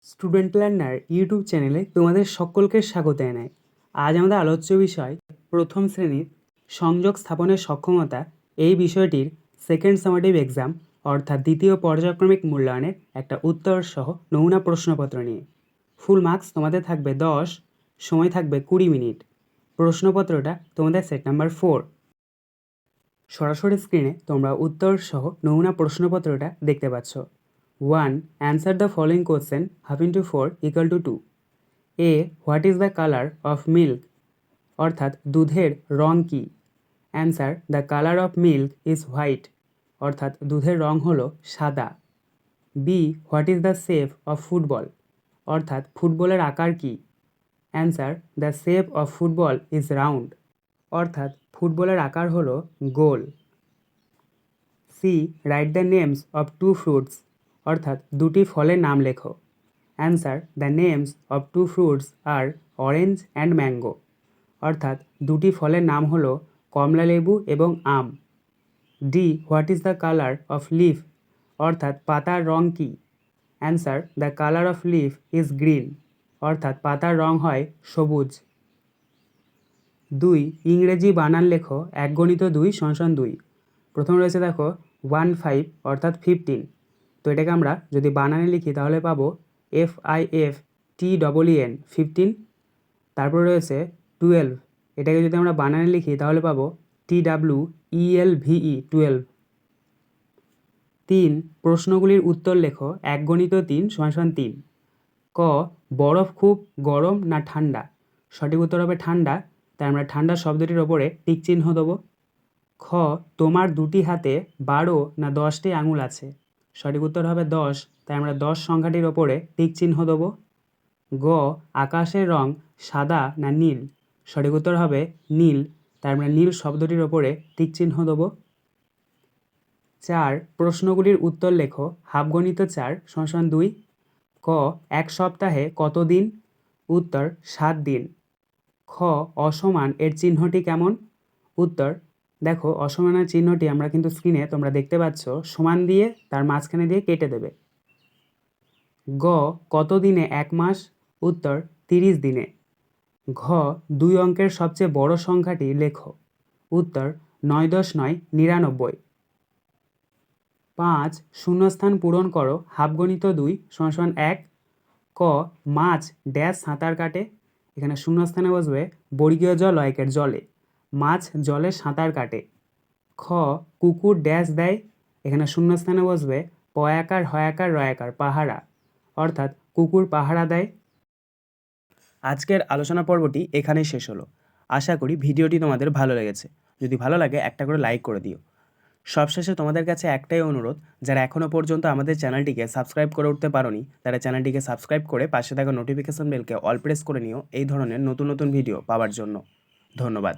Student learner YouTube চ্যানেলে তোমাদের সকলকে স্বাগত জানাই। আজ আমাদের আলোচ্য বিষয় প্রথম শ্রেণীর সংযোগ স্থাপনের সক্ষমতা এই বিষয়টির সেকেন্ড সামেটিভ এক্সাম অর্থাৎ দ্বিতীয় পর্যায়ক্রমিক মূল্যায়নের একটা উত্তর সহ নমুনা প্রশ্নপত্র নিয়ে। ফুল মার্কস তোমাদের থাকবে 10, সময় থাকবে 20 মিনিট। প্রশ্নপত্রটা তোমাদের সেট নাম্বার 4। সরাসরি স্ক্রিনে তোমরা উত্তর সহ নমুনা প্রশ্নপত্রটা দেখতে পাচ্ছ। 1. Answer the following question half into 4 equal to 2. A. What is the color of milk? অর্থাৎ দুধের রং কি? Answer the colour of milk is white, অর্থাৎ দুধের রং হলো সাদা। B. What is the shape of football? অর্থাৎ ফুটবলের আকার কি? Answer the shape of football is round, অর্থাৎ ফুটবলের আকার হলো গোল। C. Write the names of two fruits, অর্থাৎ দুটি ফলের নাম লেখো। Answer the names of two fruits are orange and mango, অর্থাৎ দুটি ফলের নাম হলো কমলালেবু এবং আম। D. What is the colour of leaf? অর্থাৎ পাতার রং কি? Answer the colour of leaf is green, অর্থাৎ পাতার রং হয় সবুজ। 2. ইংরেজি বানান লেখো 1 গণিত 2 = 2। প্রথম রয়েছে দেখো 15 অর্থাৎ 15, তো এটাকে আমরা যদি বানানে লিখি তাহলে পাবো FIFTEEN 15। তারপর রয়েছে 12, এটাকে যদি আমরা বানানে লিখি তাহলে পাবো TWELVE 12। 3. প্রশ্নগুলির উত্তর লেখো 1 গণিত 3 = 3। ক. বরফ খুব গরম না ঠান্ডা? সঠিক উত্তর হবে ঠান্ডা, তাই আমরা ঠান্ডা শব্দটির ওপরে টিক চিহ্ন দেবো। খ. তোমার দুটি হাতে 12 না 10টি আঙুল আছে? সঠিক উত্তর হবে 10, তাই আমরা 10 সংখ্যাটির ওপরে টিক চিহ্ন দেবো। গ. আকাশের রং সাদা না নীল? সঠিক উত্তর হবে নীল, তাই আমরা নীল শব্দটির ওপরে টিক চিহ্ন দেবো। 4. প্রশ্নগুলির উত্তর লেখো হাফ গণিত 4 = 2। ক. এক সপ্তাহে কত দিন? উত্তর 7 দিন। খ. অসমান এর চিহ্নটি কেমন? উত্তর দেখো অসমানের চিহ্নটি আমরা কিন্তু স্ক্রিনে তোমরা দেখতে পাচ্ছ, সমান দিয়ে তার মাঝখানে দিয়ে কেটে দেবে। গ. কত দিনে 1 মাস? উত্তর 30 দিনে। ঘ. 2 অঙ্কের সবচেয়ে বড় সংখ্যাটি লেখো। উত্তর 9 10 9 99। 5. শূন্যস্থান পূরণ করো হাফ গণিত 2 = 1। ক. মাছ ড্যাশ সাঁতার কাটে? এখানে শূন্যস্থানে বসবে বর্গীয় জ লয়কের জলে, মাছ জলে সাঁতার কাটে। খ. কুকুর ড্যাশ দেয়? এখানে শূন্যস্থানে বসবে পয়াকার হয়াকার রয়াকার পাহারা, অর্থাৎ কুকুর পাহারা দেয়। আজকের আলোচনা পর্বটি এখানেই শেষ হলো। আশা করি ভিডিওটি তোমাদের ভালো লেগেছে। যদি ভালো লাগে একটা করে লাইক করে দিও। সবশেষে তোমাদের কাছে একটাই অনুরোধ, যারা এখনও পর্যন্ত আমাদের চ্যানেলটিকে সাবস্ক্রাইব করে উঠতে পারোনি তারা চ্যানেলটিকে সাবস্ক্রাইব করে পাশে থাকা নোটিফিকেশন বেলকে অল প্রেস করে নিও এই ধরনের নতুন নতুন ভিডিও পাওয়ার জন্য। ধন্যবাদ।